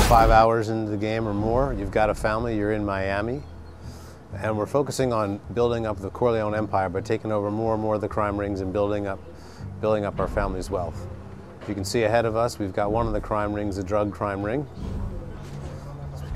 5 hours into the game or more, you've got a family, you're in Miami, and we're focusing on building up the Corleone empire by taking over more and more of the crime rings and building up our family's wealth. If you can see ahead of us, we've got one of the crime rings, the drug crime ring.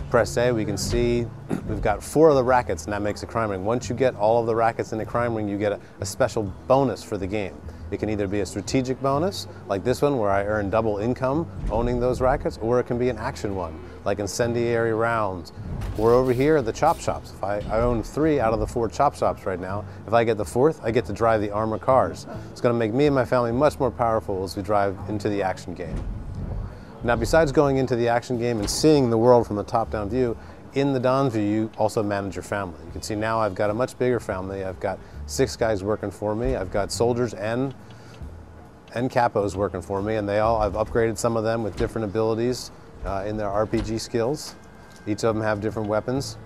Press A, we can see we've got 4 of the rackets, and that makes a crime ring. Once you get all of the rackets in the crime ring, you get a special bonus for the game. It can either be a strategic bonus, like this one where I earn double income owning those rackets, or it can be an action one, like incendiary rounds. Or over here, the chop shops. If I own 3 out of the 4 chop shops right now. If I get the 4th, I get to drive the armored cars. It's going to make me and my family much more powerful as we drive into the action game. Now, besides going into the action game and seeing the world from the top-down view, in the Don's view, you also manage your family. You can see now I've got a much bigger family. I've got 6 guys working for me. I've got soldiers and capos working for me, and I've upgraded some of them with different abilities in their RPG skills. Each of them have different weapons.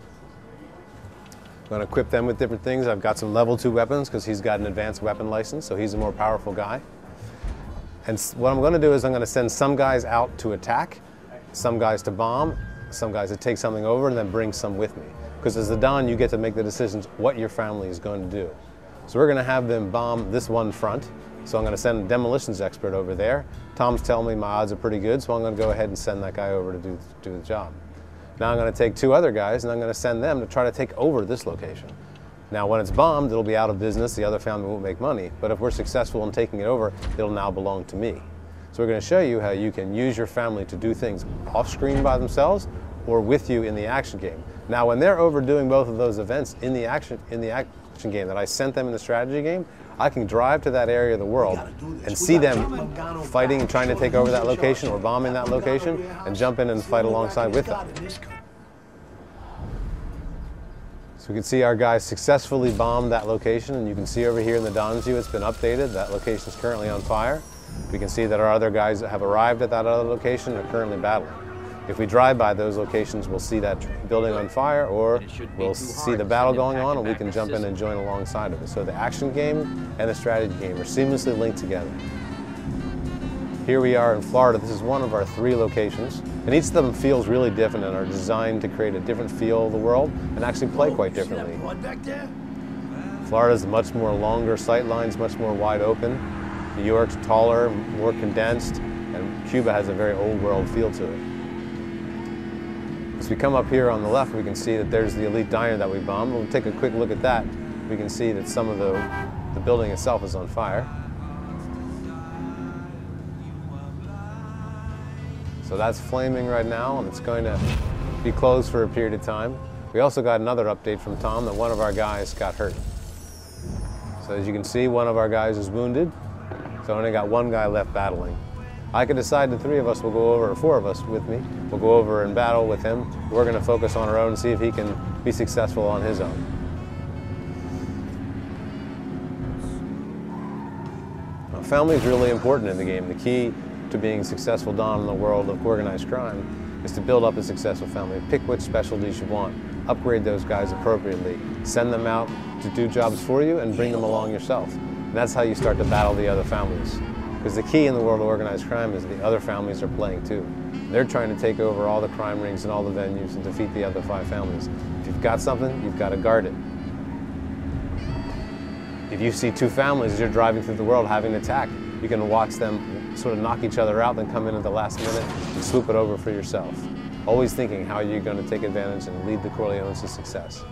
I'm going to equip them with different things. I've got some level 2 weapons because he's got an advanced weapon license, so he's a more powerful guy. And what I'm going to do is I'm going to send some guys out to attack, some guys to bomb, some guys to take something over, and then bring some with me. Because as the Don, you get to make the decisions what your family is going to do. So we're going to have them bomb this one front. So I'm going to send a demolitions expert over there. Tom's telling me my odds are pretty good, so I'm going to go ahead and send that guy over to do the job. Now I'm going to take 2 other guys, and I'm going to send them to try to take over this location. Now when it's bombed, it'll be out of business, the other family won't make money, but if we're successful in taking it over, it'll now belong to me. So we're going to show you how you can use your family to do things off screen by themselves or with you in the action game. Now when they're overdoing both of those events in the action game that I sent them in the strategy game, I can drive to that area of the world and see them fighting and trying to take over that location or bombing that location and jump in and fight alongside with them. So we can see our guys successfully bombed that location, and you can see over here in the Don's view it's been updated. That location is currently on fire. We can see that our other guys that have arrived at that other location are currently battling. If we drive by those locations, we'll see that building on fire, or we'll see the battle going on, and we can jump in and join alongside of it. So the action game and the strategy game are seamlessly linked together. Here we are in Florida. This is one of our 3 locations, and each of them feels really different and are designed to create a different feel of the world and actually play quite differently. Florida is much more longer sight lines, much more wide open. New York's taller, more condensed, and Cuba has a very old world feel to it. As we come up here on the left, we can see that there's the elite diner that we bombed. We'll take a quick look at that. We can see that some of the building itself is on fire. So that's flaming right now, and it's going to be closed for a period of time. We also got another update from Tom that one of our guys got hurt. So as you can see, one of our guys is wounded. So I only got 1 guy left battling. I could decide the 3 of us will go over, or 4 of us with me, will go over and battle with him. We're going to focus on our own and see if he can be successful on his own. Now, family is really important in the game. The key to being a successful Don in the world of organized crime is to build up a successful family. Pick which specialties you want. Upgrade those guys appropriately. Send them out to do jobs for you and bring them along yourself. And that's how you start to battle the other families. Because the key in the world of organized crime is the other families are playing too. They're trying to take over all the crime rings and all the venues and defeat the other 5 families. If you've got something, you've got to guard it. If you see 2 families as you're driving through the world having an attack, you can watch them sort of knock each other out, then come in at the last minute and swoop it over for yourself. Always thinking how you're going to take advantage and lead the Corleones to success.